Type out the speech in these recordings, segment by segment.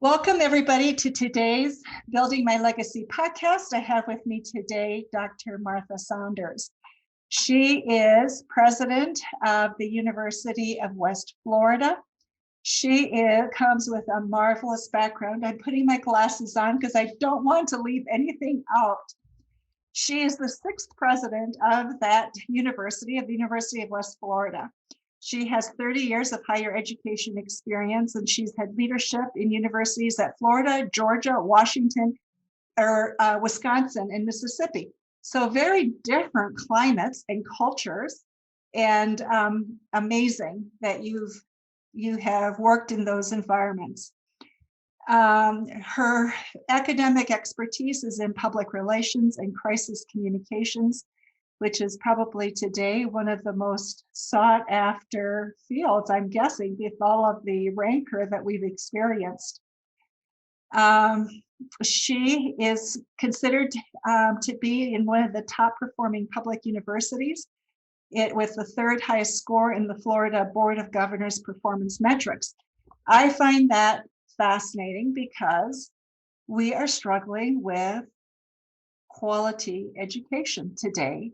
Welcome, everybody, to today's Building My Legacy podcast. I have with me today Dr. Martha Saunders. She is president of the University of West Florida. She comes with a marvelous background. I'm putting my glasses on because I don't want to leave anything out. She is the sixth president of that university, of the University of West Florida. She has 30 years of higher education experience, and she's had leadership in universities at Florida, Georgia, Washington, Wisconsin, and Mississippi. So very different climates and cultures, and amazing that you have worked in those environments. Her academic expertise is in public relations and crisis communications, which is probably today one of the most sought after fields, I'm guessing, with all of the rancor that we've experienced. She is considered to be in one of the top performing public universities, with the third highest score in the Florida Board of Governors performance metrics. I find that fascinating because we are struggling with quality education today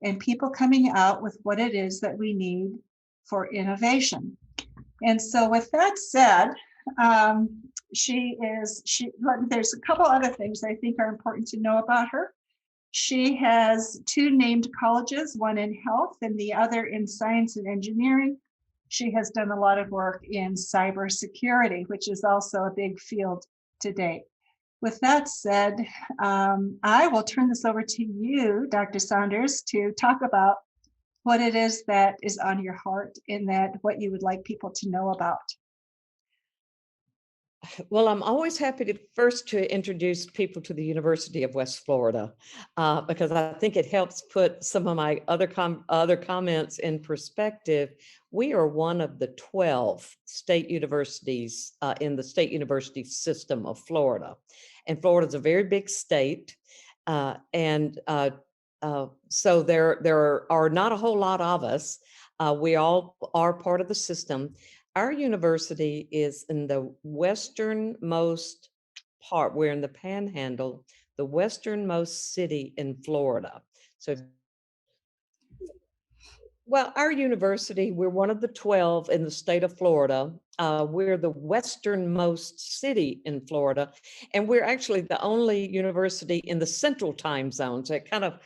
and people coming out with what it is that we need for innovation. And so with that said, there's a couple other things I think are important to know about her. She has two named colleges, one in health and the other in science and engineering. She has done a lot of work in cybersecurity, which is also a big field today. With that said, I will turn this over to you, Dr. Saunders, to talk about what it is that is on your heart and what you would like people to know about. Well, I'm always happy to introduce people to the University of West Florida because I think it helps put some of my other comments in perspective. We are one of the 12 state universities in the state university system of Florida. And Florida is a very big state. So there are not a whole lot of us. We all are part of the system. Our university is in the westernmost part. We're in the Panhandle, the westernmost city in Florida. So, well, our university, we're one of the 12 in the state of Florida. We're the westernmost city in Florida, and we're actually the only university in the central time zone. So it kind of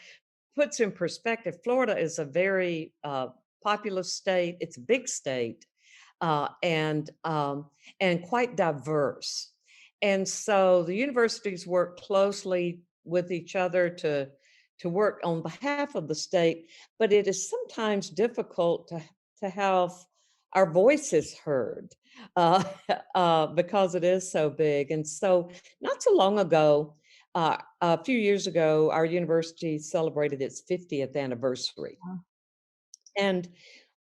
puts in perspective, Florida is a very populous state. It's a big state. And quite diverse. And so the universities work closely with each other to work on behalf of the state, but it is sometimes difficult to have our voices heard because it is so big. And so not so long ago, a few years ago, our university celebrated its 50th anniversary. Wow. And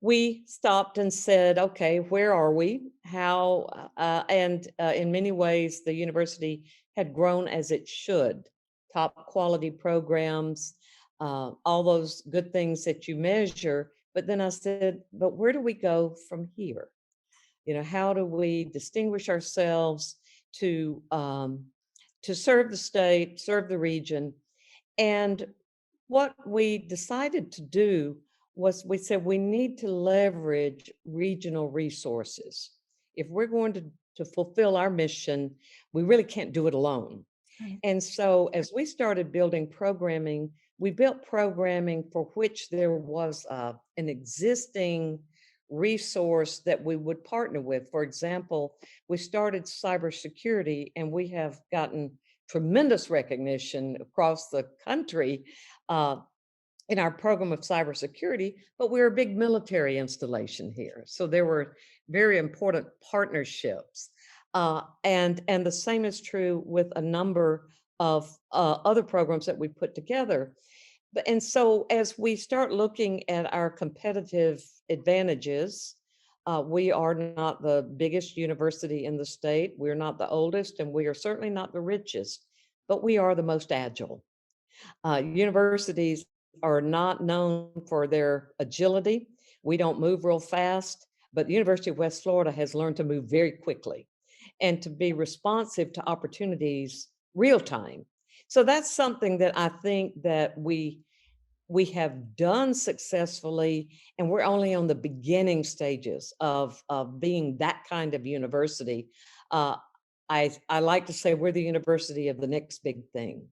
we stopped and said, okay, where are we? How? In many ways, the university had grown as it should. Top quality programs, all those good things that you measure. But then I said, but where do we go from here? You know, how do we distinguish ourselves to serve the state, serve the region? And what we decided to do was we said we need to leverage regional resources. If we're going to fulfill our mission, we really can't do it alone. Right. And so as we started building programming, we built programming for which there was an existing resource that we would partner with. For example, we started cybersecurity, and we have gotten tremendous recognition across the country in our program of cybersecurity, but we're a big military installation here. So there were very important partnerships. And the same is true with a number of other programs that we put together. And so as we start looking at our competitive advantages, we are not the biggest university in the state. We're not the oldest, and we are certainly not the richest, but we are the most agile. Universities are not known for their agility. We don't move real fast, but the University of West Florida has learned to move very quickly. and to be responsive to opportunities real time. So that's something that I think that we have done successfully, and we're only on the beginning stages of being that kind of university. Uh, I like to say we're the university of the next big thing.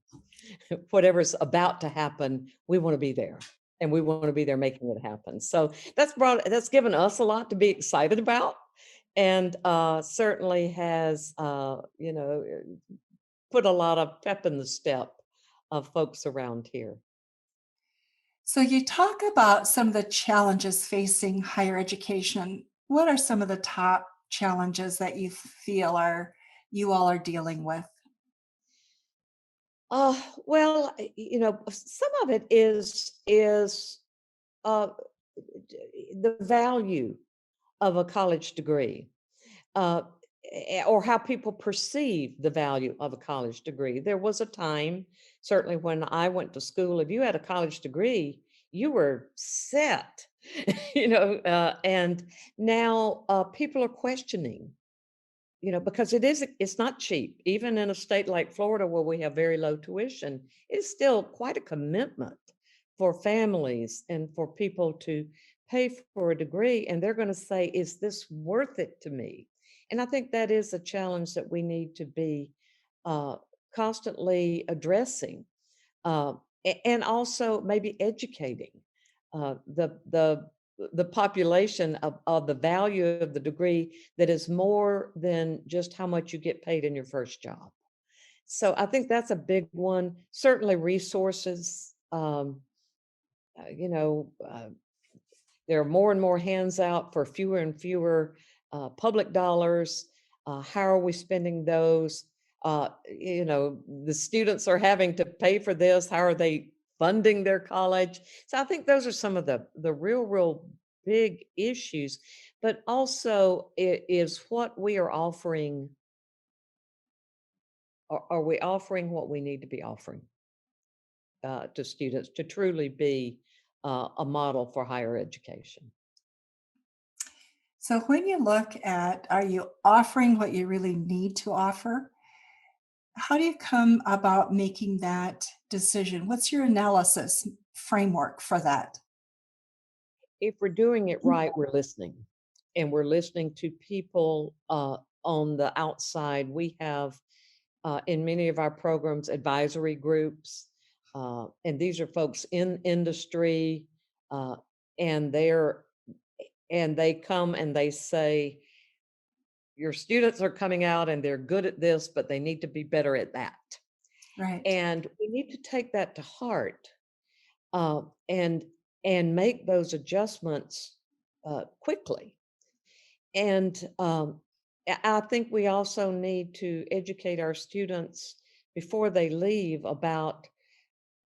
Whatever's about to happen, we want to be there, and we want to be there making it happen. So that's given us a lot to be excited about, and certainly has put a lot of pep in the step of folks around here. So you talk about some of the challenges facing higher education. What are some of the top challenges that you feel you all are dealing with? Uh, well, some of it is uh, the value of a college degree, uh, or how people perceive the value of a college degree. There was a time, certainly when I went to school, if you had a college degree, you were set, and now people are questioning, because it's not cheap. Even in a state like Florida, where we have very low tuition, it's still quite a commitment for families and for people to pay for a degree. And they're going to say, is this worth it to me? And I think that is a challenge that we need to be uh, constantly addressing, uh, and also maybe educating the population of the value of the degree, that is more than just how much you get paid in your first job. So I think that's a big one. Certainly resources. Uh, you know, uh, there are more and more hands out for fewer and fewer public dollars. How are we spending those? The students are having to pay for this. How are they funding their college? So I think those are some of the real big issues. But also, is what we are offering. Are we offering what we need to be offering to students to truly be a model for higher education? So when you look at, are you offering what you really need to offer? How do you come about making that decision? What's your analysis framework for that? If we're doing it right, we're listening, and we're listening to people on the outside. We have in many of our programs advisory groups, and these are folks in industry, uh, and they come and they say, your students are coming out and they're good at this, but they need to be better at that. Right. And we need to take that to heart, uh, and make those adjustments quickly. And I think we also need to educate our students before they leave about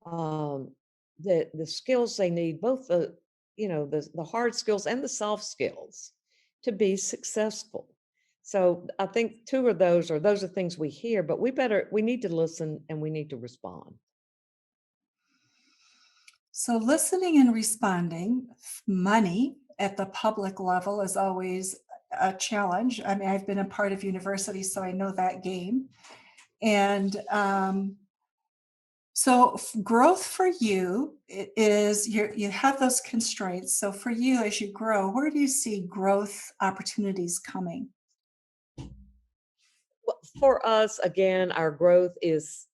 um, the skills they need, both the hard skills and the soft skills, to be successful. So I think those are things we hear, but we need to listen and we need to respond. So listening and responding, money at the public level is always a challenge. I mean, I've been a part of universities, so I know that game. And so growth for you is you have those constraints. So for you, as you grow, where do you see growth opportunities coming? Well, for us, again, our growth is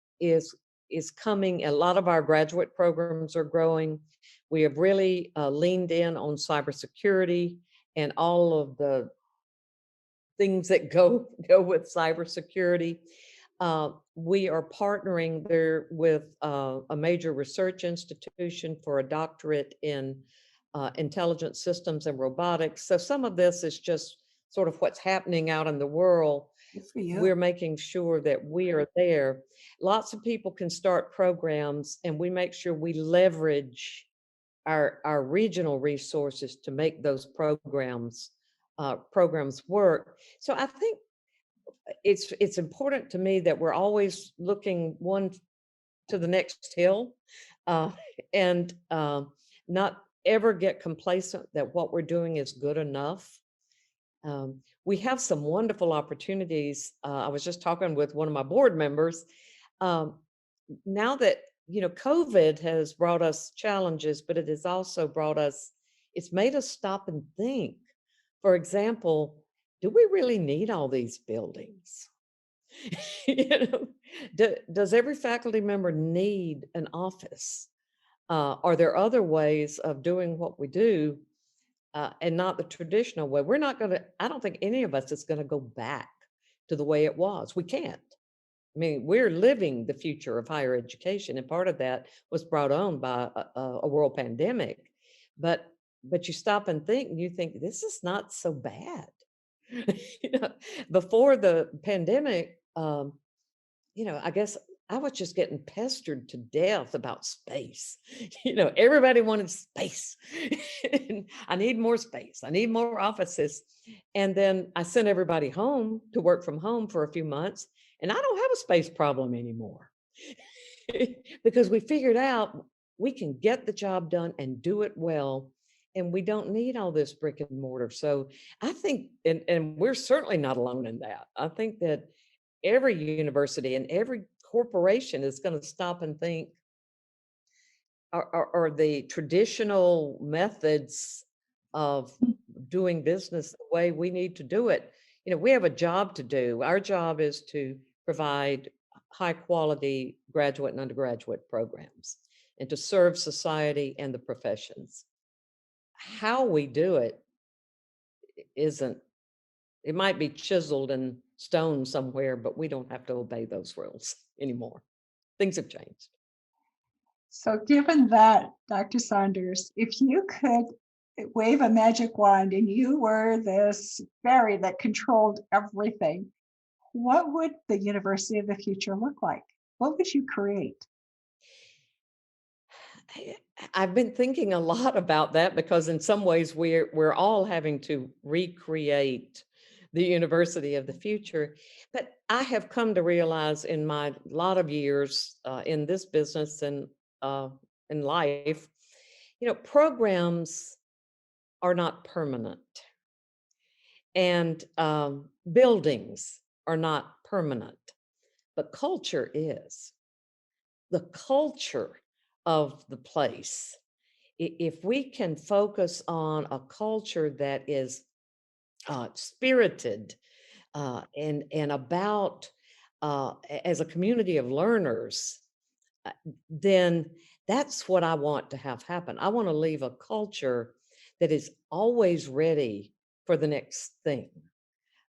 coming. A lot of our graduate programs are growing. We have really leaned in on cybersecurity and all of the things that go with cybersecurity. We are partnering there with a major research institution for a doctorate in intelligent systems and robotics. So some of this is just sort of what's happening out in the world. Good for you. We're making sure that we are there. Lots of people can start programs, and we make sure we leverage our regional resources to make those programs work. So I think it's important to me that we're always looking one to the next hill, uh, and not ever get complacent that what we're doing is good enough. We have some wonderful opportunities. I was just talking with one of my board members. Um, Now that, COVID has brought us challenges, but it has also it's made us stop and think. For example, do we really need all these buildings? you know, does every faculty member need an office? Are there other ways of doing what we do, and not the traditional way? I don't think any of us is going to go back to the way it was. We can't. I mean, we're living the future of higher education, and part of that was brought on by a world pandemic. But you stop and think, and you think this is not so bad. you know, Before the pandemic, I guess I was just getting pestered to death about space. Everybody wanted space. And I need more space. I need more offices. And then I sent everybody home to work from home for a few months, and I don't have a space problem anymore. Because we figured out we can get the job done and do it well, and we don't need all this brick and mortar. So I think, and we're certainly not alone in that. I think that every university and every corporation is going to stop and think, are the traditional methods of doing business the way we need to do it? We have a job to do. Our job is to provide high quality graduate and undergraduate programs and to serve society and the professions. How we do it isn't, it might be chiseled in stone somewhere, but we don't have to obey those rules anymore. Things have changed. So given that, Dr. Saunders, if you could wave a magic wand and you were this fairy that controlled everything, what would the university of the future look like? What would you create? I've been thinking a lot about that, because in some ways we're all having to recreate the university of the future. But I have come to realize in my lot of years in this business and in life, programs are not permanent, and buildings are not permanent, but culture is. The culture of the place. If we can focus on a culture that is spirited and about as a community of learners, then that's what I want to have happen. I want to leave a culture that is always ready for the next thing,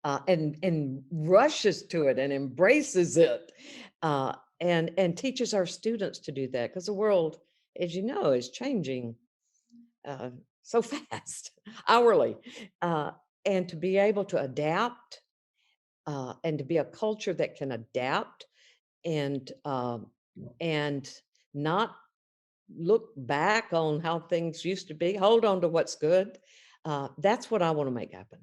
and rushes to it and embraces it, and teaches our students to do that, because the world, as you know, is changing so fast, hourly, and to be able to adapt, and to be a culture that can adapt and not look back on how things used to be, hold on to what's good. That's what I want to make happen.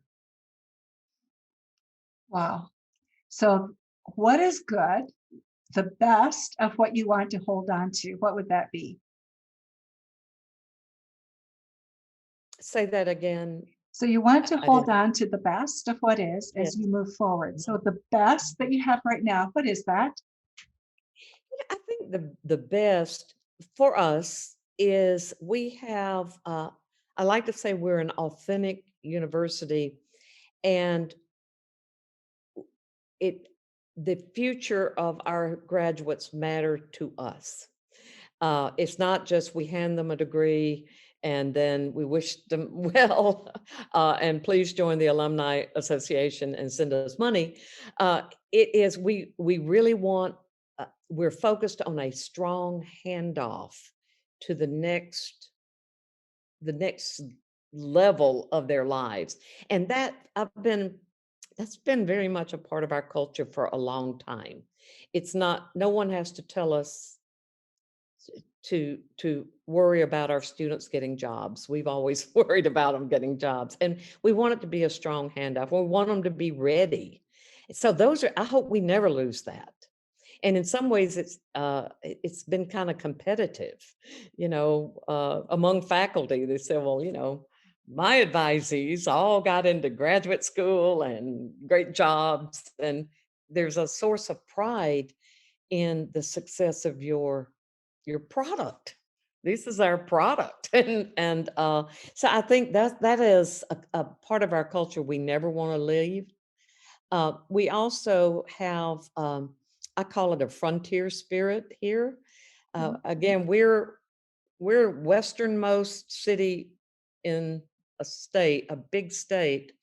Wow. So what is good? The best of what you want to hold on to, what would that be? Say that again. So you want to I hold didn't. on to the best of what is Yeah. as you move forward. So the best that you have right now, what is that? I think the best for us is we have. I like to say we're an authentic university, and it the future of our graduates matter to us. It's not just we hand them a degree and then we wish them well, and please join the Alumni Association and send us money. It is, we really want, we're focused on a strong handoff to the next level of their lives. And that's been very much a part of our culture for a long time. It's not, no one has to tell us to worry about our students getting jobs. We've always worried about them getting jobs, and we want it to be a strong handoff. We want them to be ready. So those are, I hope we never lose that. And in some ways it's been kind of competitive, among faculty. They say, well, my advisees all got into graduate school and great jobs, and there's a source of pride in the success of your product. This is our product, and so I think that is a part of our culture we never want to leave. We also have, I call it a frontier spirit here. Again, we're westernmost city in a state, a big state,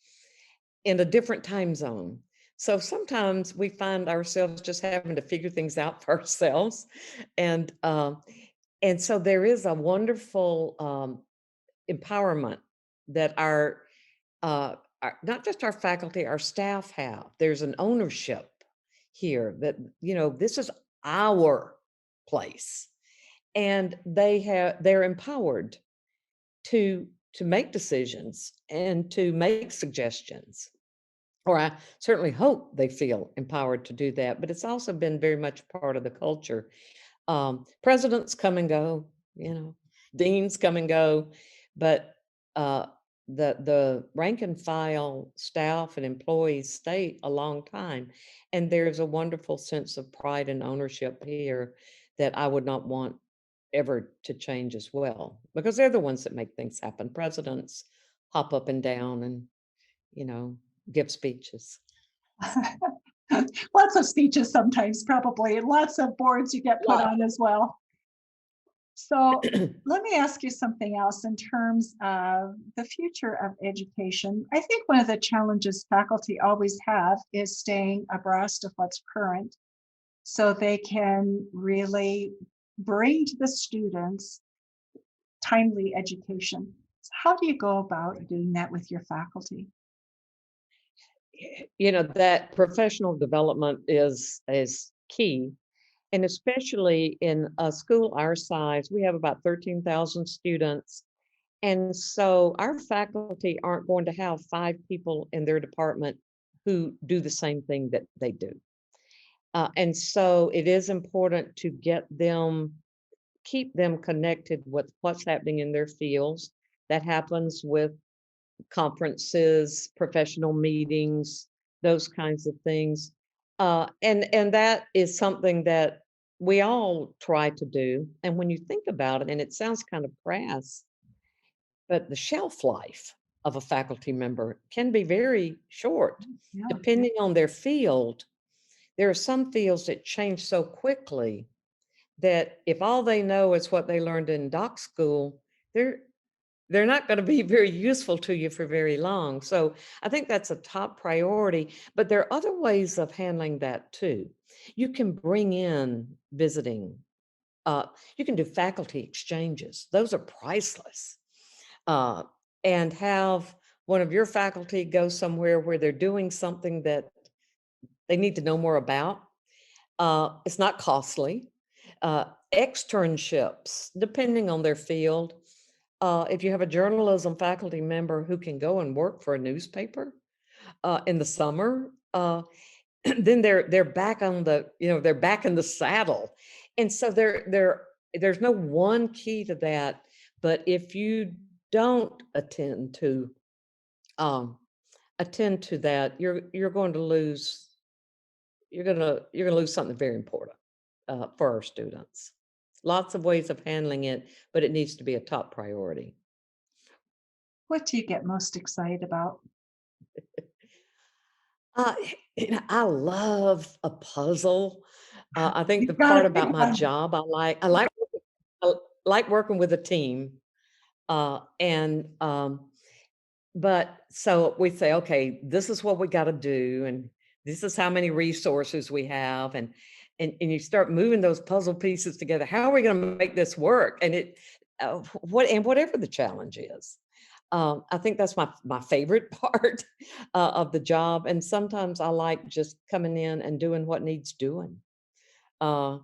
in a different time zone. So sometimes we find ourselves just having to figure things out for ourselves, and and so there is a wonderful empowerment that not just our faculty, our staff have. There's an ownership here that, this is our place, and they're empowered to make decisions and to make suggestions. Or I certainly hope they feel empowered to do that. But it's also been very much part of the culture. Presidents come and go, deans come and go, but uh, the rank and file staff and employees stay a long time, and there's a wonderful sense of pride and ownership here that I would not want ever to change as well, because they're the ones that make things happen. Presidents hop up and down and give speeches. Lots of speeches sometimes, probably, and lots of boards you get put on as well. So let me ask you something else in terms of the future of education. I think one of the challenges faculty always have is staying abreast of what's current so they can really bring to the students timely education. So how do you go about doing that with your faculty? That professional development is key. And especially in a school our size, we have about 13,000 students. And so our faculty aren't going to have 5 people in their department who do the same thing that they do. And so it is important to keep them connected with what's happening in their fields. That happens with conferences, professional meetings, those kinds of things. And that is something that we all try to do. And when you think about it, and it sounds kind of crass, but the shelf life of a faculty member can be very short, Yeah. depending on their field. There are some fields that change so quickly that if all they know is what they learned in doc school, they're not going to be very useful to you for very long. So I think that's a top priority, but there are other ways of handling that too. You can bring in visiting, you can do faculty exchanges. Those are priceless. Uh, and have one of your faculty go somewhere where they're doing something that they need to know more about. It's not costly. Externships, depending on their field. If you have a journalism faculty member who can go and work for a newspaper in the summer, then they're back on they're back in the saddle. And so there's no one key to that, but if you don't attend to that, you're going to lose something very important for our students. Lots of ways of handling it, but it needs to be a top priority. What do you get most excited about? Uh, I love a puzzle. I think the You've got part to pick about my one. job I like working with a team. And but so we say, okay, this is what we got to do, and this is how many resources we have, and you start moving those puzzle pieces together. How are we going to make this work? And whatever the challenge is. I think that's my favorite part of the job. And sometimes I like just coming in and doing what needs doing. Uh,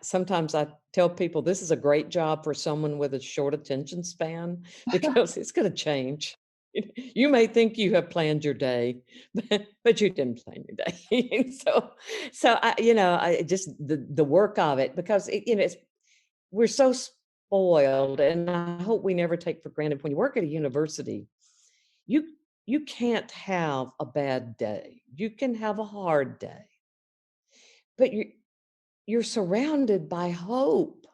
sometimes I tell people this is a great job for someone with a short attention span because it's going to change. You may think you have planned your day, but you didn't plan your day. So I just the work of it, because we're so spoiled, and I hope we never take for granted when you work at a university, you you can't have a bad day. You can have a hard day, but you're surrounded by hope.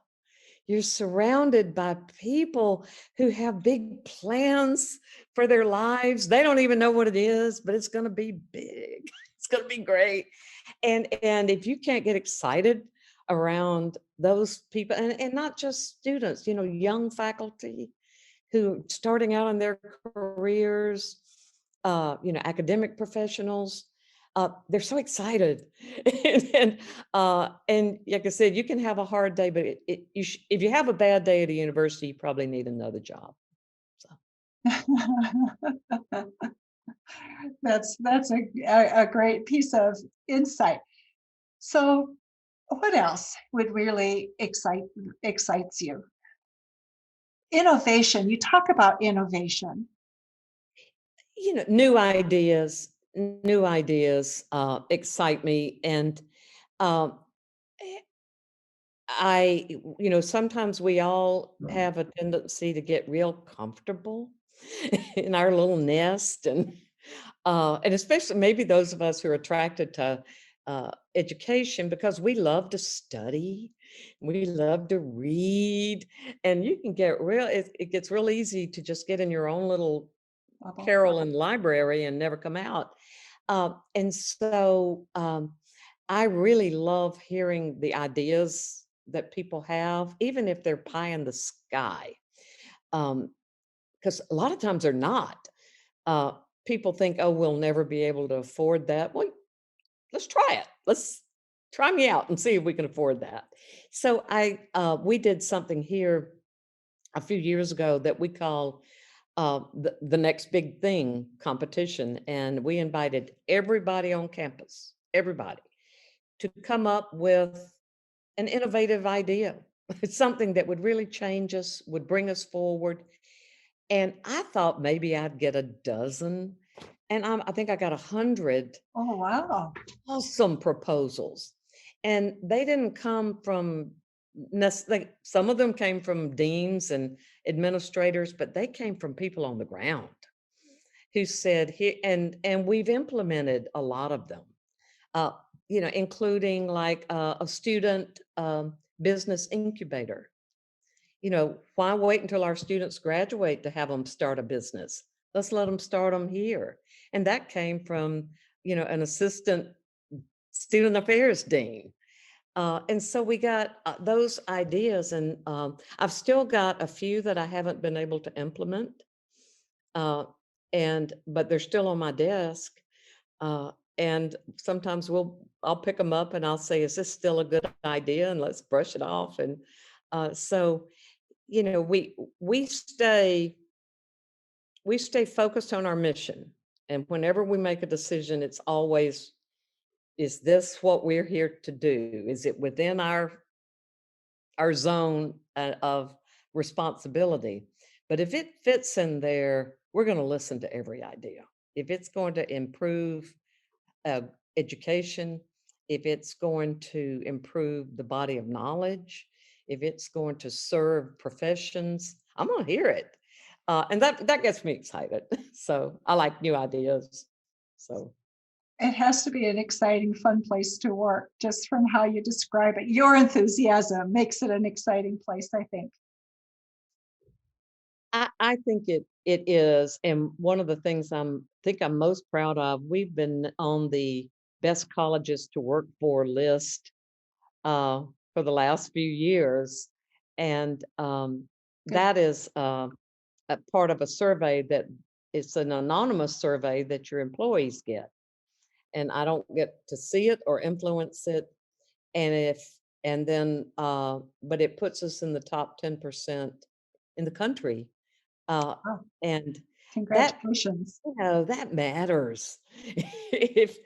You're surrounded by people who have big plans for their lives. They don't even know what it is, but it's going to be big. It's going to be great. And if you can't get excited around those people, and not just students, young faculty who starting out in their careers, academic professionals, they're so excited. And like I said, you can have a hard day, but if you have a bad day at a university, you probably need another job. So. That's a great piece of insight. So what else would really excites you? Innovation. You talk about innovation. New ideas excite me. And um, sometimes we all have a tendency to get real comfortable in our little nest, and especially maybe those of us who are attracted to education because we love to study, we love to read, and you can get it gets real easy to just get in your own little Bubble. Carolyn library and never come out. And so I really love hearing the ideas that people have, even if they're pie in the sky. Because a lot of times they're not. Uh, People think, oh, we'll never be able to afford that. Well, let's try it. Let's try me out and see if we can afford that. So we did something here a few years ago that we call the next big thing competition. And we invited everybody on campus, everybody, to come up with an innovative idea. It's something that would really change us, would bring us forward. And I thought maybe I'd get a dozen. And I think I got 100 Oh, wow. awesome proposals. And they didn't come from, like, some of them came from deans and administrators, but they came from people on the ground who said, here, and we've implemented a lot of them, uh, including like a student business incubator. Why wait until our students graduate to have them start a business? Let's let them start them here. And that came from, an assistant student affairs dean. And so we got those ideas, and I've still got a few that I haven't been able to implement, uh, but they're still on my desk. Uh, and sometimes I'll pick them up and I'll say, "Is this still a good idea?" And let's brush it off. And so we stay focused on our mission, and whenever we make a decision, it's always, is this what we're here to do? Is it within our zone of responsibility? But if it fits in there, we're going to listen to every idea. If it's going to improve uh, education, if it's going to improve the body of knowledge, if it's going to serve professions, I'm going to hear it. And that gets me excited. So I like new ideas. So It has to be an exciting, fun place to work, just from how you describe it. Your enthusiasm makes it an exciting place, I think. I think it is. And one of the things I'm most proud of, we've been on the best colleges to work for list uh, for the last few years. And Good. that is a part of a survey that it's an anonymous survey that your employees get. And I don't get to see it or influence it. But it puts us in the top 10% in the country. Uh, Oh, and that, congratulations. that matters. if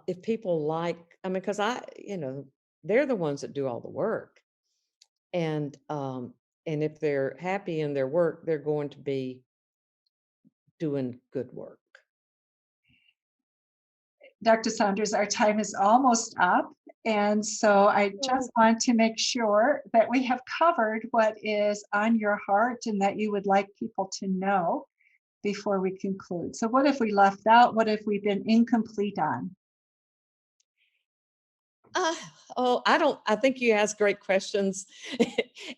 if people like, I mean, because they're the ones that do all the work. And if they're happy in their work, they're going to be doing good work. Dr. Saunders, our time is almost up. And so I just want to make sure that we have covered what is on your heart and that you would like people to know before we conclude. So what if we left out? What if we've been incomplete on? I think you ask great questions.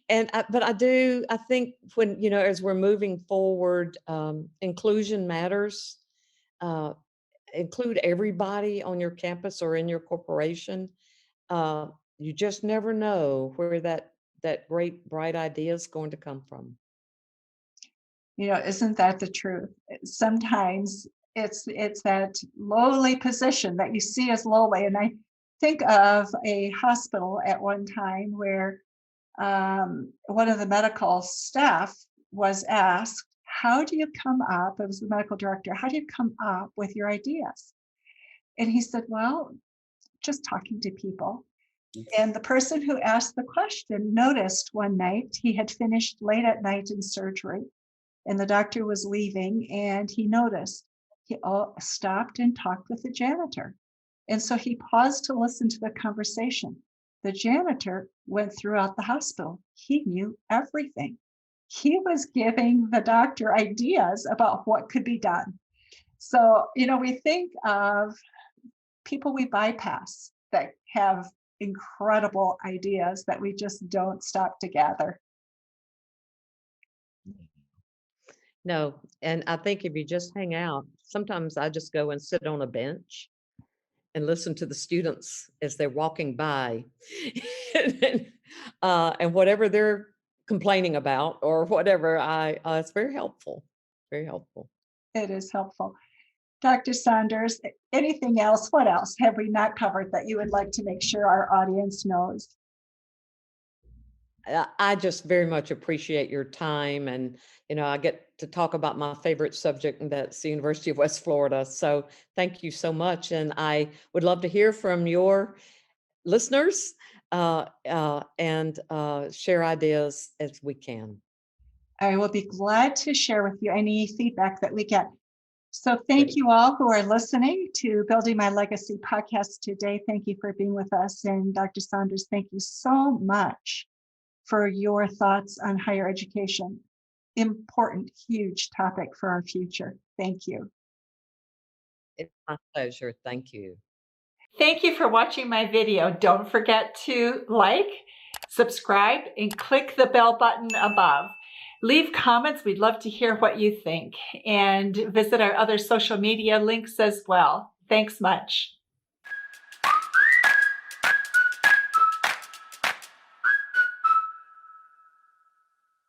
But I think when, as we're moving forward, inclusion matters. Include everybody on your campus or in your corporation. You just never know where that great, bright idea is going to come from. Isn't that the truth? Sometimes it's that lowly position that you see as lowly. And I think of a hospital at one time where one of the medical staff was asked, how do you come up, it was the medical director, how do you come up with your ideas? And he said, well, just talking to people. And the person who asked the question noticed one night he had finished late at night in surgery and the doctor was leaving, and he noticed he stopped and talked with the janitor. And so he paused to listen to the conversation. The janitor went throughout the hospital. He knew everything. He was giving the doctor ideas about what could be done. So, we think of people we bypass that have incredible ideas that we just don't stop to gather. No, and I think if you just hang out, sometimes I just go and sit on a bench and listen to the students as they're walking by, and whatever they're complaining about or whatever, it's very helpful, very helpful. It is helpful. Dr. Saunders, anything else? What else have we not covered that you would like to make sure our audience knows? I just very much appreciate your time, and I get to talk about my favorite subject, and that's the University of West Florida. So thank you so much, and I would love to hear from your listeners and share ideas as we can. I will be glad to share with you any feedback that we get. So thank you all who are listening to Building My Legacy podcast today. Thank you for being with us. And Dr. Saunders, thank you so much for your thoughts on higher education. Important, huge topic for our future. Thank you. It's my pleasure. Thank you. Thank you for watching my video. Don't forget to like, subscribe, and click the bell button above. Leave comments. We'd love to hear what you think. And visit our other social media links as well. Thanks much.